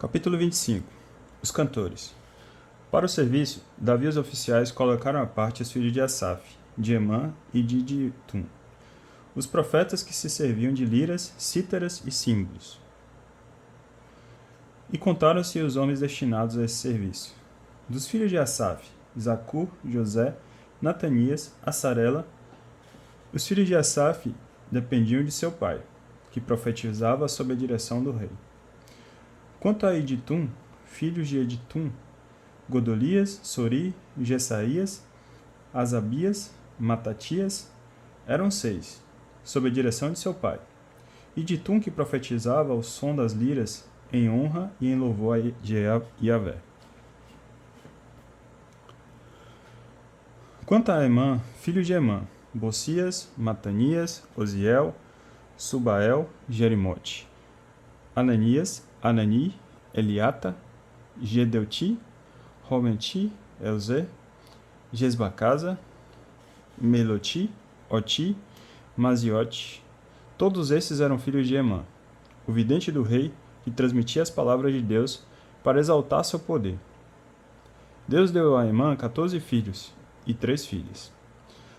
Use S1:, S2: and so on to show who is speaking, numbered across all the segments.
S1: Capítulo 25. Os cantores. Para o serviço, Davi e os oficiais colocaram à parte os filhos de Asaf, de Emã e de Jedutum, os profetas que se serviam de liras, cítaras e símbolos. E contaram-se os homens destinados a esse serviço. Dos filhos de Asaf, Zacur, José, Natanias, Assarela. Os filhos de Asaf dependiam de seu pai, que profetizava sob a direção do rei. Quanto a Editum, filhos de Editum, Godolias, Sori, Jessaías, Asabias, Matatias, eram 6, sob a direção de seu pai. Editum que profetizava ao som das liras, em honra e em louvor de Yahvé. Quanto a Emã, filho de Emã, Bocias, Matanias, Osiel, Subael, Jerimote, Ananias, Anani, Eliata, Gedeuti, Romenti, Elzé, Gesbacasa, Meloti, Oti, Maziote. Todos esses eram filhos de Emã, o vidente do rei que transmitia as palavras de Deus para exaltar seu poder. Deus deu a Emã 14 filhos e 3 filhas.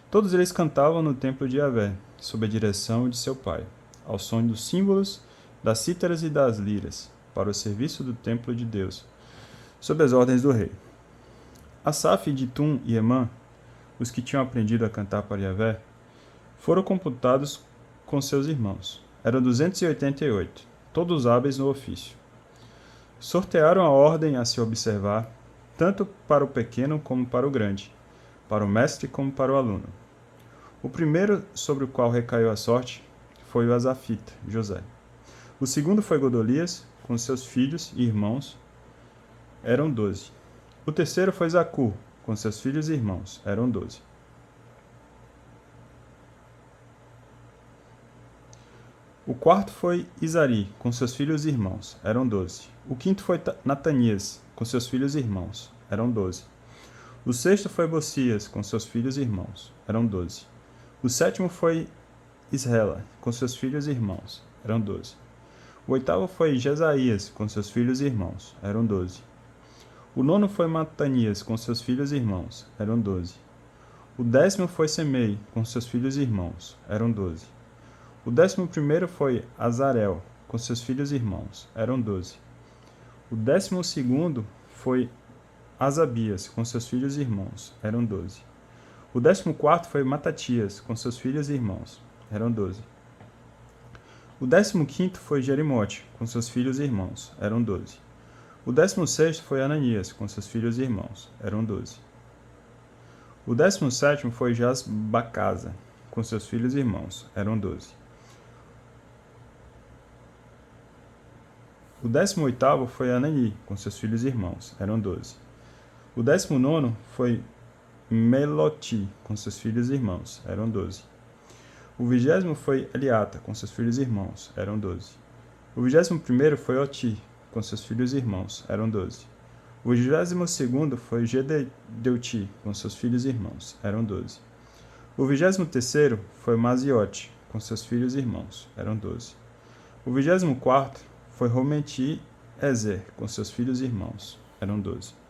S1: Todos eles cantavam no templo de Yahvé, sob a direção de seu pai, ao som dos símbolos, das cítaras e das liras, para o serviço do templo de Deus, sob as ordens do rei. Asaf, Editum e Emã, os que tinham aprendido a cantar para Yahvé, foram computados com seus irmãos. Eram 288, todos hábeis no ofício. Sortearam a ordem a se observar, tanto para o pequeno como para o grande, para o mestre como para o aluno. O primeiro sobre o qual recaiu a sorte foi o Asafita, José. O segundo foi Godolias, com seus filhos e irmãos, eram 12. O terceiro foi Zacur, com seus filhos e irmãos, eram 12. O quarto foi Izari, com seus filhos e irmãos, eram 12. O quinto foi Natanias, com seus filhos e irmãos, eram 12. O sexto foi Bocias, com seus filhos e irmãos, eram 12. O sétimo foi Israela, com seus filhos e irmãos, eram 12. O oitavo foi Jesaías, com seus filhos e irmãos, eram 12. O nono foi Matanias, com seus filhos e irmãos, eram 12. O 10º foi Semei, com seus filhos e irmãos, eram 12. O 11º foi Azarel, com seus filhos e irmãos, eram 12. O 12º foi Asabias, com seus filhos e irmãos, eram 12. O 14º foi Matatias, com seus filhos e irmãos, eram 12. O 15º foi Jerimote, com seus filhos e irmãos, eram 12. O 16º foi Ananias, com seus filhos e irmãos, eram 12. O 17º foi Jasbacasa, com seus filhos e irmãos, eram 12. O 18º foi Anani, com seus filhos e irmãos, eram 12. O 19º foi Meloti, com seus filhos e irmãos, eram 12. O 20º foi Eliata, com seus filhos e irmãos, eram 12. O 21º foi Oti, com seus filhos e irmãos, eram 12. O 22º foi Gedeuti, com seus filhos e irmãos, eram 12. O 23º foi Maziote, com seus filhos e irmãos, eram 12. O 24º foi Romenti Ezer, com seus filhos e irmãos, eram 12.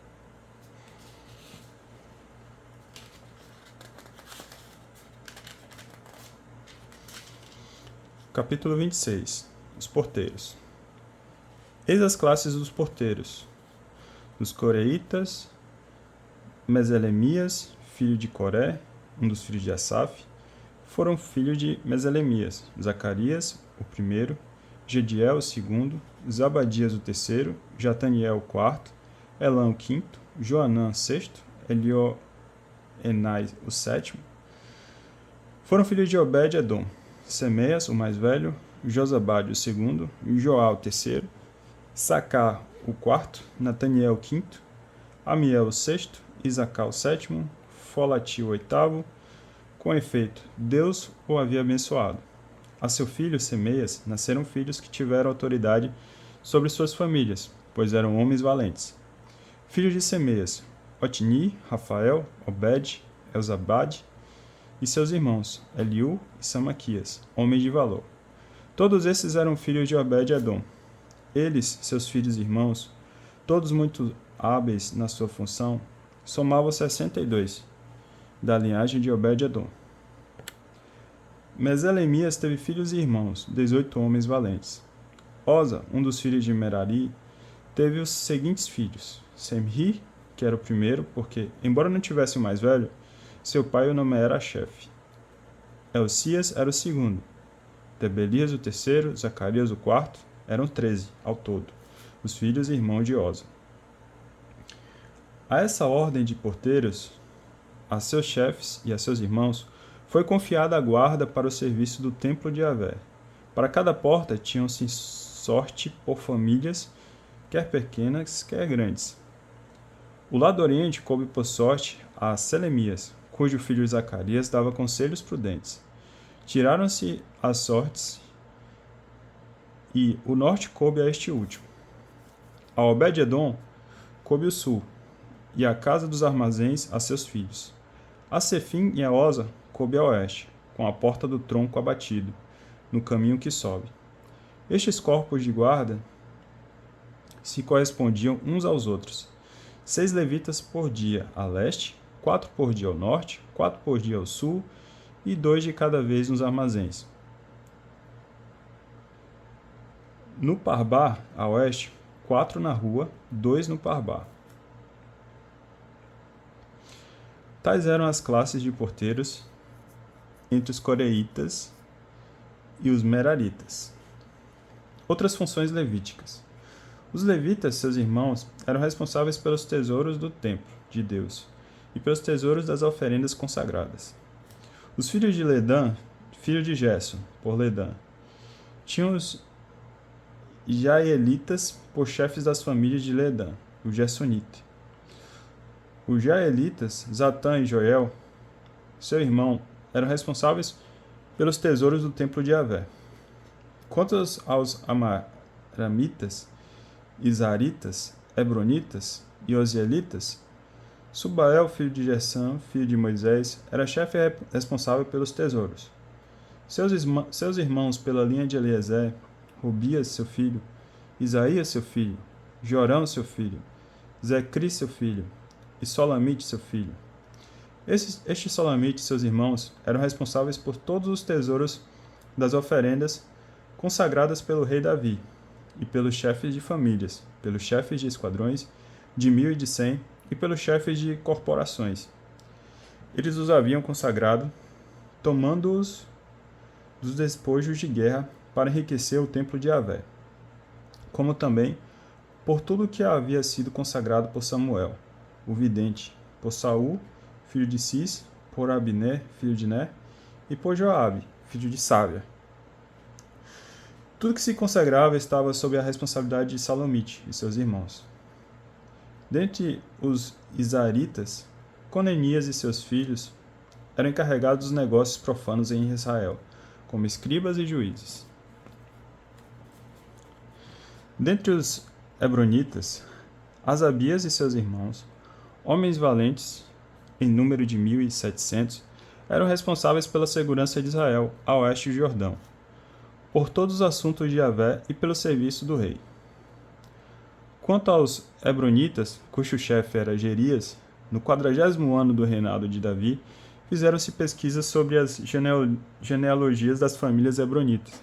S1: Capítulo 26. Os porteiros. Eis as classes dos porteiros. Dos coreitas, Meselemias, filho de Coré, um dos filhos de Asaf, foram filhos de Meselemias, Zacarias, o primeiro, Gediel, o segundo, Zabadias, o terceiro, Jataniel, o quarto, Elã, o quinto, Joanã, o sexto, Elioenai, o sétimo. Foram filhos de Obed-edom, Semeias, o mais velho, Josabade, o segundo, Joá, o terceiro, Sacar, o quarto, Nataniel, o quinto, Amiel, o sexto, Isacar, o sétimo, Folati, o oitavo. Com efeito, Deus o havia abençoado. A seu filho, Semeias, nasceram filhos que tiveram autoridade sobre suas famílias, pois eram homens valentes. Filhos de Semeias, Otni, Rafael, Obed, Elzabade, e seus irmãos, Eliú e Samaquias, homens de valor. Todos esses eram filhos de Obed-edom. Eles, seus filhos e irmãos, todos muito hábeis na sua função, somavam 62, da linhagem de Obed-edom. Meselemias teve filhos e irmãos, 18 homens valentes. Osa, um dos filhos de Merari, teve os seguintes filhos: Semri, que era o primeiro, porque, embora não tivesse o mais velho, seu pai o nomeara chefe. Elcias era o segundo. Tebelias o terceiro, Zacarias o quarto, eram 13 ao todo, os filhos e irmãos de Osa. A essa ordem de porteiros, a seus chefes e a seus irmãos, foi confiada a guarda para o serviço do templo de Yahvé. Para cada porta tinham-se sorte por famílias, quer pequenas, quer grandes. O lado oriente coube por sorte a Selemias, cujo filho Zacarias dava conselhos prudentes. Tiraram-se as sortes, e o norte coube a este último. A Obed-edom coube o sul, e a casa dos armazéns a seus filhos. A Sefim e a Osa coube a oeste, com a porta do tronco abatido, no caminho que sobe. Estes corpos de guarda se correspondiam uns aos outros. 6 levitas por dia a leste, 4 por dia ao norte, 4 por dia ao sul, e 2 de cada vez nos armazéns. No Parbar, a oeste, 4 na rua, 2 no Parbar. Tais eram as classes de porteiros entre os coreitas e os meraritas. Outras funções levíticas. Os levitas, seus irmãos, eram responsáveis pelos tesouros do templo de Deus e pelos tesouros das oferendas consagradas. Os filhos de Ledã, filho de Gerson, por Ledã, tinham os Jaelitas por chefes das famílias de Ledã, o Gersonite. Os Jaelitas, Zatã e Joel, seu irmão, eram responsáveis pelos tesouros do templo de Yahvé. Quanto aos Amaramitas, Izaritas, Hebronitas e Osielitas, Subael, filho de Gersam, filho de Moisés, era chefe responsável pelos tesouros. Seus irmãos pela linha de Eliezer, Rubias, seu filho, Isaías, seu filho, Jorão, seu filho, Zecri, seu filho, e Solamite, seu filho. Estes Solamite e seus irmãos eram responsáveis por todos os tesouros das oferendas consagradas pelo rei Davi, e pelos chefes de famílias, pelos chefes de esquadrões, de 1.000 e de 100, e pelos chefes de corporações. Eles os haviam consagrado, tomando-os dos despojos de guerra para enriquecer o templo de Yahvé, como também por tudo que havia sido consagrado por Samuel, o vidente, por Saul, filho de Cis, por Abner, filho de Ner, e por Joabe, filho de Sávia. Tudo que se consagrava estava sob a responsabilidade de Salomite e seus irmãos. Dentre os Isaritas, Conenias e seus filhos eram encarregados dos negócios profanos em Israel, como escribas e juízes. Dentre os Hebronitas, Asabias e seus irmãos, homens valentes, em número de 1.700, eram responsáveis pela segurança de Israel, a oeste do Jordão, por todos os assuntos de Yahvé e pelo serviço do rei. Quanto aos Hebronitas, cujo chefe era Gerias, no 40º ano do reinado de Davi, fizeram-se pesquisas sobre as genealogias das famílias hebronitas,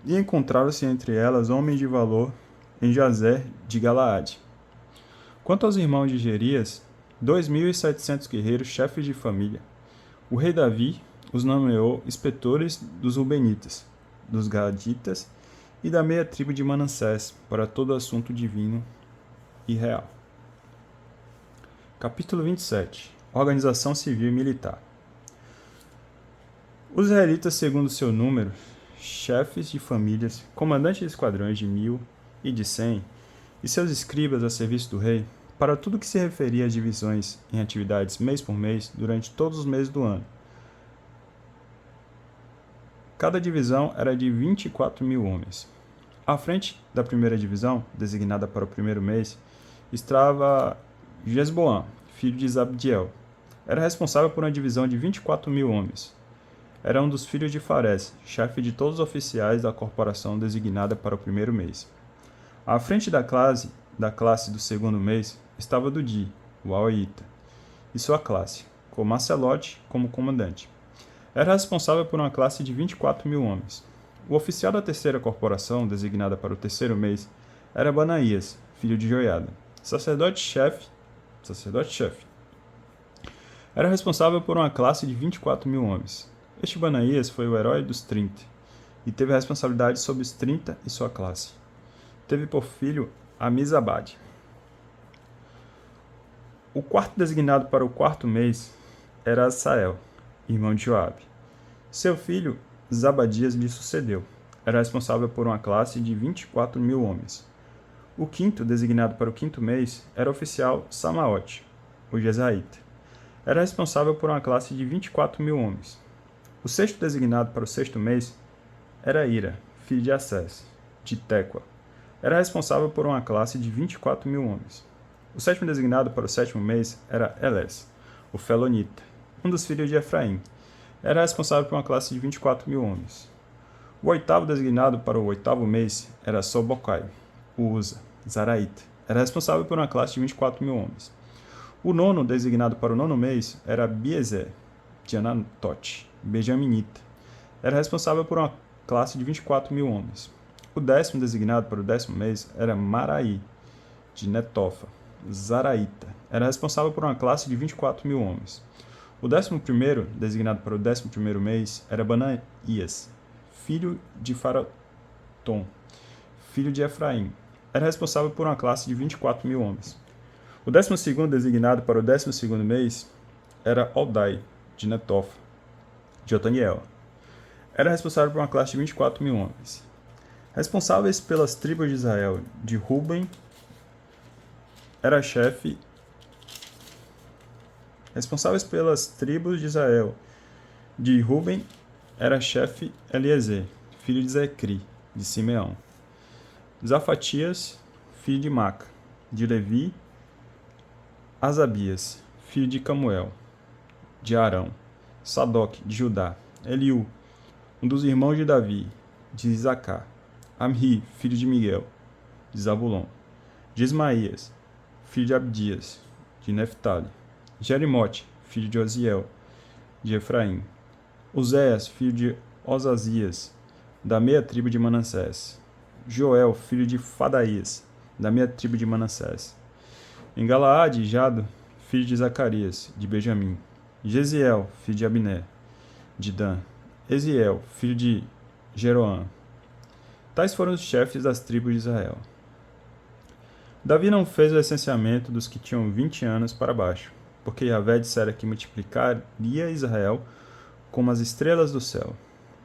S1: e encontraram-se entre elas homens de valor em Jazer de Galaade. Quanto aos irmãos de Gerias, 2.700 guerreiros, chefes de família, o rei Davi os nomeou inspetores dos Rubenitas, dos Gaditas e da meia tribo de Manassés para todo assunto divino e real. Capítulo 27. Organização civil e militar. Os israelitas, segundo seu número, chefes de famílias, comandantes de esquadrões de 1.000 e de 100, e seus escribas a serviço do rei, para tudo que se referia às divisões em atividades mês por mês durante todos os meses do ano. Cada divisão era de 24.000 homens. À frente da primeira divisão, designada para o primeiro mês, estava Jesboam, filho de Zabdiel. Era responsável por uma divisão de 24.000 homens. Era um dos filhos de Farés, chefe de todos os oficiais da corporação designada para o primeiro mês. À frente da classe do segundo mês estava Dudi, o Aoita, e sua classe, com Marcelote como comandante. Era responsável por uma classe de 24.000 homens. O oficial da terceira corporação, designada para o terceiro mês, era Banaías, filho de Joiada, sacerdote-chefe. Era responsável por uma classe de 24.000 homens. Este Banaías foi o herói dos 30, e teve a responsabilidade sobre os 30 e sua classe. Teve por filho Amizabade. O quarto designado para o quarto mês era Asael, irmão de Joabe. Seu filho Zabadias lhe sucedeu. Era responsável por uma classe de 24.000 homens. O quinto, designado para o quinto mês, era o oficial Samaote, o Gesaíta. Era responsável por uma classe de 24.000 homens. O sexto, designado para o sexto mês, era Ira, filho de Assés, de Tecoa. Era responsável por uma classe de 24.000 homens. O sétimo, designado para o sétimo mês, era Elés, o Felonita, um dos filhos de Efraim. Era responsável por uma classe de 24.000 homens. O oitavo, designado para o oitavo mês, era Sobocai, o Uza, Zaraíta. Era responsável por uma classe de 24.000 homens. O nono, designado para o nono mês, era Biezer, de Anatote, Benjaminita. Era responsável por uma classe de 24.000 homens. O décimo, designado para o décimo mês, era Maraí, de Netofa, Zaraíta. Era responsável por uma classe de 24.000 homens. O 11º, designado para o 11º mês, era Banaías, filho de Faratom, filho de Efraim. Era responsável por uma classe de 24.000 homens. O 12º, designado para o 12º mês, era Odai, de Netofa, de Otaniel. Era responsável por uma classe de 24.000 homens. Responsáveis pelas tribos de Israel, de Ruben, era chefe. Responsáveis pelas tribos de Israel, de Ruben, era chefe Eliezer, filho de Zecri, de Simeão. Zafatias, filho de Maca, de Levi. Asabias, filho de Camuel, de Arão. Sadoc, de Judá. Eliú, um dos irmãos de Davi, de Isacar. Amri, filho de Miguel, de Zabulon. Gismaías, filho de Abdias, de Neftali. Jerimote, filho de Osiel, de Efraim. Uzias, filho de Osazias, da meia tribo de Manassés. Joel, filho de Fadaías, da meia tribo de Manassés. Em Galaade, Jado, filho de Zacarias, de Benjamim. Gesiel, filho de Abner, de Dan. Eziel, filho de Jeroã. Tais foram os chefes das tribos de Israel. Davi não fez o recenseamento dos que tinham 20 anos para baixo, porque Yahvé dissera que multiplicaria Israel como as estrelas do céu.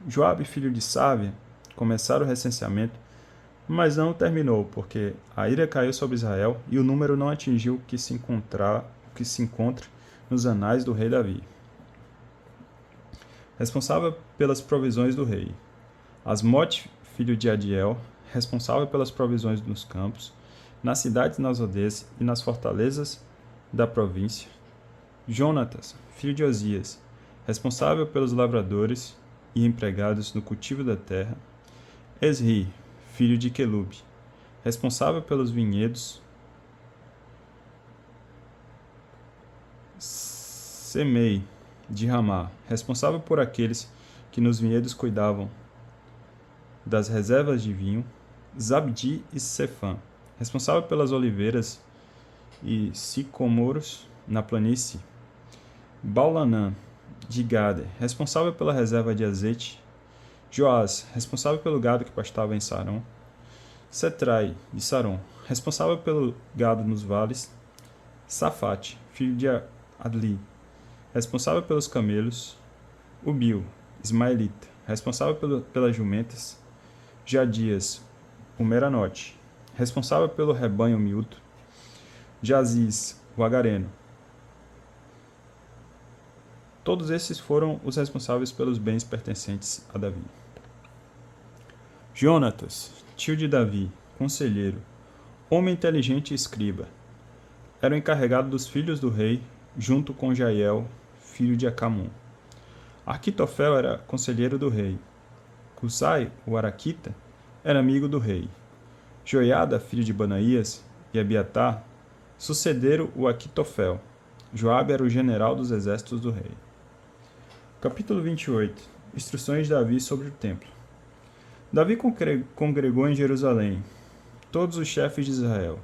S1: Joabe, filho de Sávia, começara o recenseamento, mas não o terminou, porque a ira caiu sobre Israel e o número não atingiu o que se encontra nos anais do rei Davi. Responsável pelas provisões do rei. Asmote, filho de Adiel, responsável pelas provisões nos campos, nas cidades, nas aldeias e nas fortalezas da província. Jonatas, filho de Osias, responsável pelos lavradores e empregados no cultivo da terra. Esri, filho de Quelube, responsável pelos vinhedos. Semei, de Ramá, responsável por aqueles que nos vinhedos cuidavam das reservas de vinho. Zabdi e Sefã, responsável pelas oliveiras e sicomoros na planície. Baulanã, de Gade, responsável pela reserva de azeite. Joás, responsável pelo gado que pastava em Sarão. Setrai, de Saron, responsável pelo gado nos vales. Safate, filho de Adli, responsável pelos camelos. Ubil, ismaelita, responsável pelas jumentas. Jadias, o Meranote, responsável pelo rebanho miúdo. Jaziz, o agareno. Todos esses foram os responsáveis pelos bens pertencentes a Davi. Jonatas, tio de Davi, conselheiro, homem inteligente e escriba, era o encarregado dos filhos do rei, junto com Jael, filho de Acamum. Aquitofel era conselheiro do rei. Cusai, o araquita, era amigo do rei. Joiada, filho de Banaías, e Abiatar sucederam o Aquitofel. Joabe era o general dos exércitos do rei. Capítulo 28. Instruções de Davi sobre o templo. Davi congregou em Jerusalém todos os chefes de Israel,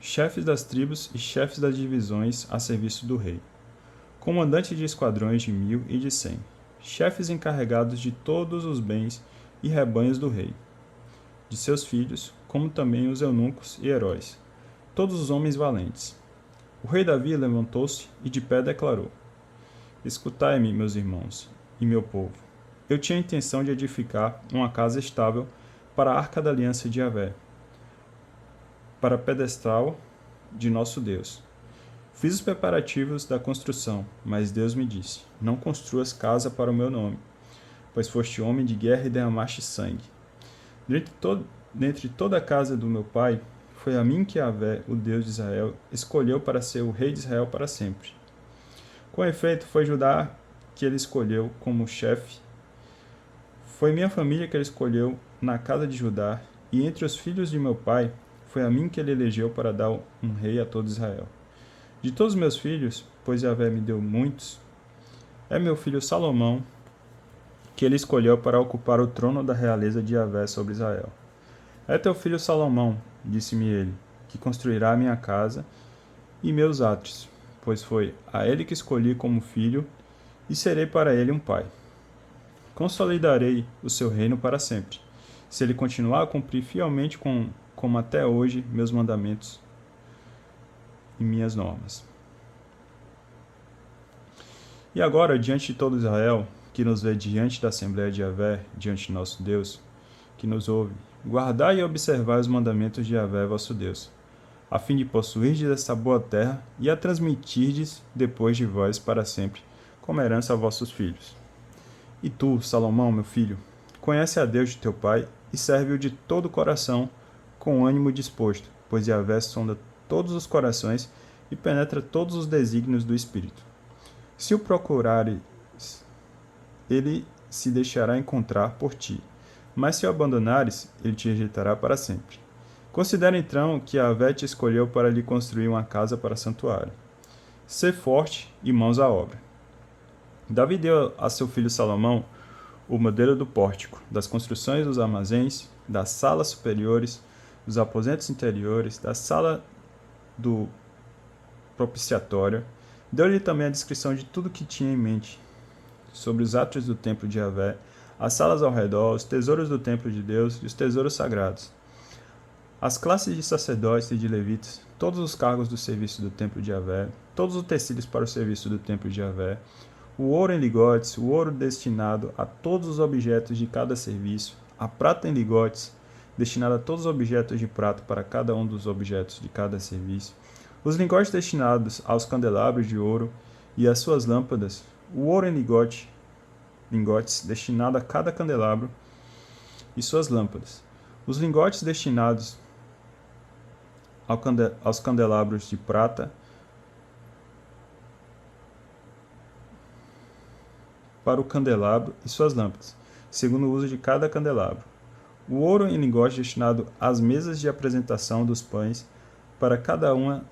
S1: chefes das tribos e chefes das divisões a serviço do rei, comandantes de esquadrões de 1000 e de 100, chefes encarregados de todos os bens e rebanhos do rei, de seus filhos, como também os eunucos e heróis, todos os homens valentes. O rei Davi levantou-se e de pé declarou: Escutai-me, meus irmãos, e meu povo. Eu tinha a intenção de edificar uma casa estável para a arca da aliança de Yahvé, para pedestal de nosso Deus. Fiz os preparativos da construção, mas Deus me disse: Não construas casa para o meu nome, pois foste homem de guerra e derramaste sangue. Dentre toda a casa do meu pai, foi a mim que Yahvé, o Deus de Israel, escolheu para ser o rei de Israel para sempre. Com efeito, foi Judá que ele escolheu como chefe. Foi minha família que ele escolheu na casa de Judá, e entre os filhos de meu pai, foi a mim que ele elegeu para dar um rei a todo Israel. De todos os meus filhos, pois Yahvé me deu muitos, é meu filho Salomão que ele escolheu para ocupar o trono da realeza de Yahvé sobre Israel. É teu filho Salomão, disse-me ele, que construirá a minha casa e meus átrios, pois foi a ele que escolhi como filho, e serei para ele um pai. Consolidarei o seu reino para sempre, se ele continuar a cumprir fielmente como até hoje meus mandamentos e minhas normas. E agora, diante de todo Israel, que nos vê diante da Assembleia de Yahvé, diante de nosso Deus, que nos ouve, guardai e observai os mandamentos de Yahvé, vosso Deus, a fim de possuirdes esta boa terra e a transmitirdes depois de vós para sempre, como herança a vossos filhos. E tu, Salomão, meu filho, conhece a Deus de teu pai e serve-o de todo o coração, com ânimo disposto, pois Yahvé sonda todos os corações e penetra todos os desígnios do Espírito. Se o procurares, ele se deixará encontrar por ti, mas se o abandonares, ele te rejeitará para sempre. Considera então que Yahvé te escolheu para lhe construir uma casa para santuário. Sê forte e mãos à obra. Davi deu a seu filho Salomão o modelo do pórtico, das construções dos armazéns, das salas superiores, dos aposentos interiores, da sala do propiciatório. Deu-lhe também a descrição de tudo que tinha em mente sobre os átrios do templo de Yahvé, as salas ao redor, os tesouros do templo de Deus e os tesouros sagrados, as classes de sacerdotes e de levitas, todos os cargos do serviço do templo de Yahvé, todos os utensílios para o serviço do templo de Yahvé, o ouro em ligotes, o ouro destinado a todos os objetos de cada serviço, a prata em ligotes, destinada a todos os objetos de prata para cada um dos objetos de cada serviço, os lingotes destinados aos candelabros de ouro e às suas lâmpadas, o ouro em lingotes destinado a cada candelabro e suas lâmpadas, os lingotes destinados aos candelabros de prata, para o candelabro e suas lâmpadas, segundo o uso de cada candelabro. O ouro em lingote destinado às mesas de apresentação dos pães para cada uma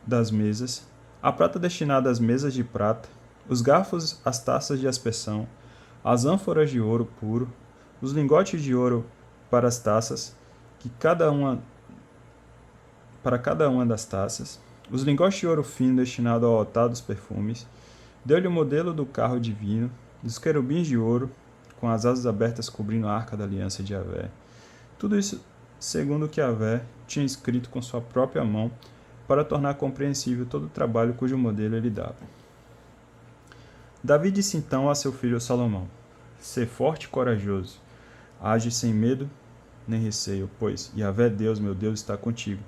S1: das mesas, a prata destinada às mesas de prata, os garfos, as taças de aspersão, as ânforas de ouro puro, os lingotes de ouro para as taças, para cada uma das taças, os lingotes de ouro fino destinado ao altar dos perfumes. Deu-lhe o modelo do carro divino, dos querubins de ouro, com as asas abertas cobrindo a arca da aliança de Yahvé. Tudo isso segundo o que Yahvé tinha escrito com sua própria mão, para tornar compreensível todo o trabalho cujo modelo ele dava. Davi disse então a seu filho Salomão: Sê forte e corajoso, age sem medo nem receio, pois Yahvé Deus, meu Deus, está contigo.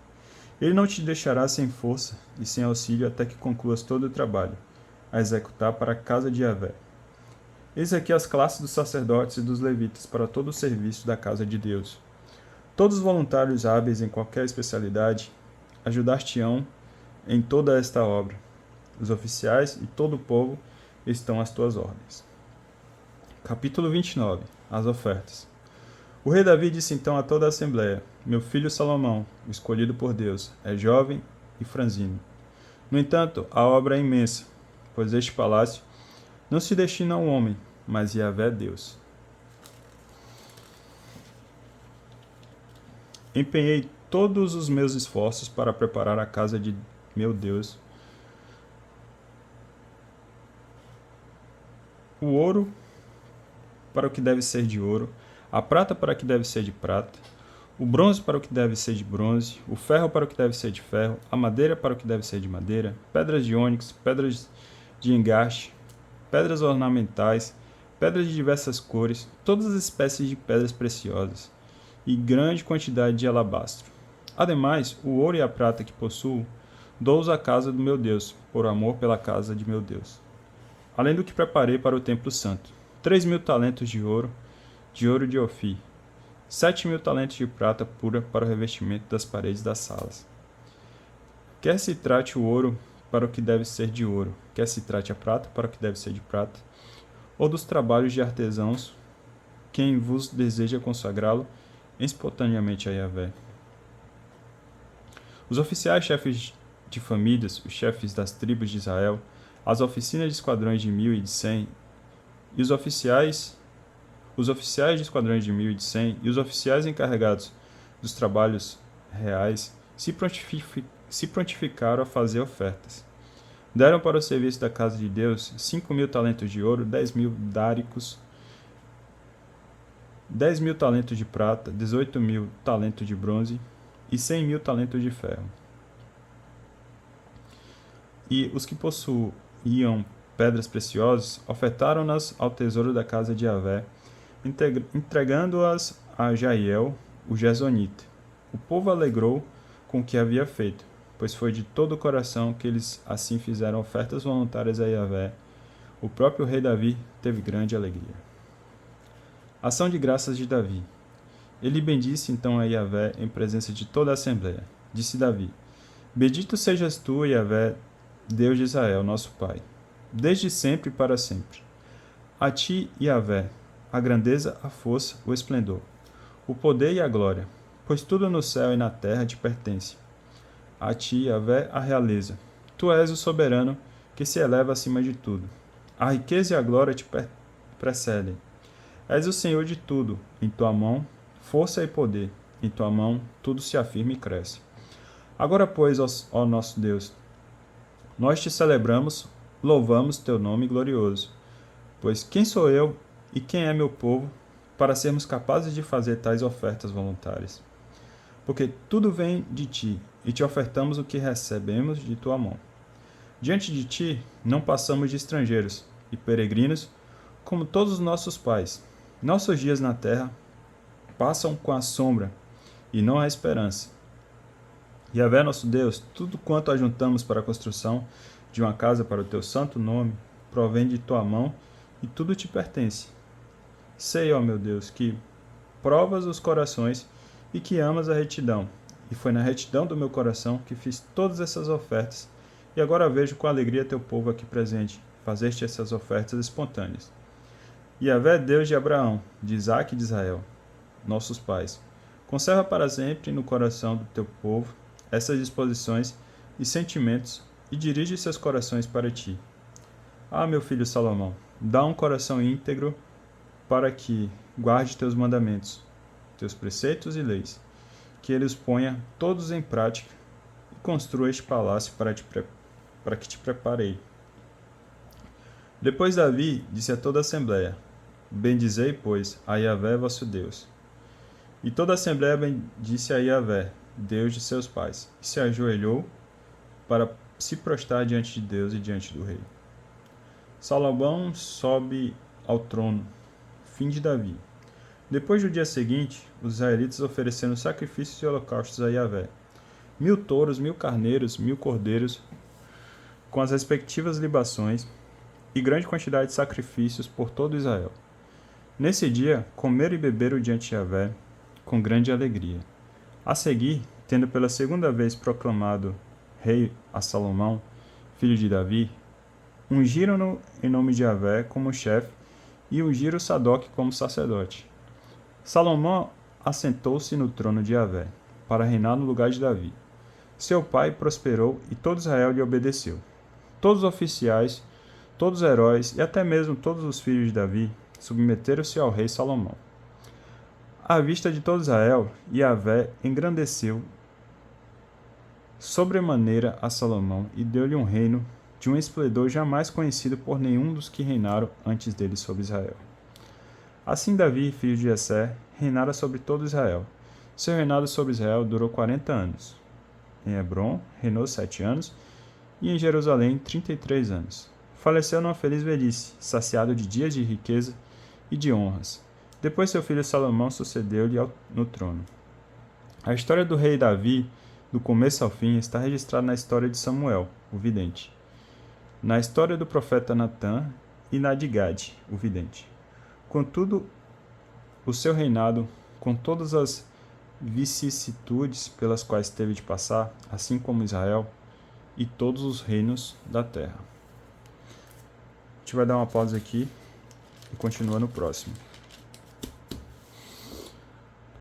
S1: Ele não te deixará sem força e sem auxílio até que concluas todo o trabalho a executar para a casa de Yahvé. Eis aqui as classes dos sacerdotes e dos levitas para todo o serviço da casa de Deus. Todos os voluntários hábeis em qualquer especialidade ajudar-te-ão em toda esta obra. Os oficiais e todo o povo estão às tuas ordens. Capítulo 29. As ofertas. O rei Davi disse então a toda a assembleia: Meu filho Salomão, o escolhido por Deus, é jovem e franzino. No entanto, a obra é imensa, pois este palácio não se destina a um homem, mas Yahvé Deus. Empenhei todos os meus esforços para preparar a casa de meu Deus. O ouro para o que deve ser de ouro, a prata para o que deve ser de prata, o bronze para o que deve ser de bronze, o ferro para o que deve ser de ferro, a madeira para o que deve ser de madeira, pedras de ônix, pedras de engaste, pedras ornamentais, pedras de diversas cores, todas as espécies de pedras preciosas, e grande quantidade de alabastro. Ademais, o ouro e a prata que possuo, dou-os à casa do meu Deus, por amor pela casa de meu Deus. Além do que preparei para o templo santo, 3.000 talentos de ouro de Ofir, 7.000 talentos de prata pura para o revestimento das paredes das salas. Quer se trate o ouro para o que deve ser de ouro, quer se trate a prata para o que deve ser de prata, ou dos trabalhos de artesãos, quem vos deseja consagrá-lo espontaneamente a Yahvé. Os oficiais chefes de famílias, os chefes das tribos de Israel, as oficinas de esquadrões de 1.000 e de 100, e os oficiais de esquadrões de 1.000 e de 100, e os oficiais encarregados dos trabalhos reais se prontificaram a fazer ofertas. Deram para o serviço da casa de Deus 5.000 talentos de ouro, 10.000 dáricos, 10.000 talentos de prata, 18.000 talentos de bronze e 100.000 talentos de ferro. E os que possuíam pedras preciosas ofertaram-nas ao tesouro da casa de Yahvé, entregando-as a Jaiel, o Gesonita. O povo alegrou com o que havia feito, pois foi de todo o coração que eles assim fizeram ofertas voluntárias a Yahvé. O próprio rei Davi teve grande alegria. Ação de graças de Davi. Ele bendisse então a Yahvé em presença de toda a assembleia. Disse Davi: Bendito sejas tu, Yahvé, Deus de Israel, nosso Pai, desde sempre e para sempre. A ti, Yahvé, a grandeza, a força, o esplendor, o poder e a glória, pois tudo no céu e na terra te pertence. A ti, Yahvé, a realeza. Tu és o soberano que se eleva acima de tudo. A riqueza e a glória te precedem. És o Senhor de tudo. Em tua mão, força e poder. Em tua mão, tudo se afirma e cresce. Agora, pois, ó nosso Deus, nós te celebramos, louvamos teu nome glorioso. Pois quem sou eu e quem é meu povo para sermos capazes de fazer tais ofertas voluntárias? Porque tudo vem de ti, e te ofertamos o que recebemos de tua mão. Diante de ti não passamos de estrangeiros e peregrinos, como todos os nossos pais. Nossos dias na terra passam com a sombra, e não há esperança. Yahvé, nosso Deus, tudo quanto ajuntamos para a construção de uma casa para o teu santo nome, provém de tua mão, e tudo te pertence. Sei, ó meu Deus, que provas os corações e que amas a retidão. E foi na retidão do meu coração que fiz todas essas ofertas, e agora vejo com alegria teu povo aqui presente, fazeste essas ofertas espontâneas. Yahvé, Deus de Abraão, de Isaque e de Israel, nossos pais, conserva para sempre no coração do teu povo essas disposições e sentimentos, e dirige seus corações para ti. Ah, meu filho Salomão, dá um coração íntegro para que guarde teus mandamentos, teus preceitos e leis, que ele os ponha todos em prática e construa este palácio para que te preparei. Depois Davi disse a toda a assembleia: Bendizei, pois, a Yahvé vosso Deus. E toda a assembleia bendisse a Yahvé, Deus de seus pais, e se ajoelhou para se prostrar diante de Deus e diante do rei. Salomão sobe ao trono. Fim de Davi. Depois do dia seguinte, os israelitas ofereceram sacrifícios e holocaustos a Yahvé: 1.000 touros, 1.000 carneiros, 1.000 cordeiros, com as respectivas libações, e grande quantidade de sacrifícios por todo Israel. Nesse dia, comeram e beberam diante de Yahvé, com grande alegria. A seguir, tendo pela segunda vez proclamado rei a Salomão, filho de Davi, ungiram-no em nome de Yahvé como chefe e ungiram Sadoque como sacerdote. Salomão assentou-se no trono de Yahvé, para reinar no lugar de Davi. Seu pai prosperou e todo Israel lhe obedeceu. Todos os oficiais, todos os heróis e até mesmo todos os filhos de Davi submeteram-se ao rei Salomão. À vista de todo Israel, Yahvé engrandeceu sobremaneira a Salomão e deu-lhe um reino de um esplendor jamais conhecido por nenhum dos que reinaram antes dele sobre Israel. Assim Davi, filho de Jessé, reinara sobre todo Israel. Seu reinado sobre Israel durou 40 anos. Em Hebrom reinou 7 anos e em Jerusalém 33 anos. Faleceu numa feliz velhice, saciado de dias de riqueza e de honras. Depois seu filho Salomão sucedeu-lhe no trono. A história do rei Davi, do começo ao fim, está registrada na história de Samuel, o vidente, na história do profeta Natã e na de Gade, o vidente. Contudo, o seu reinado, com todas as vicissitudes pelas quais teve de passar, assim como Israel e todos os reinos da terra. A gente vai dar uma pausa aqui e continua no próximo.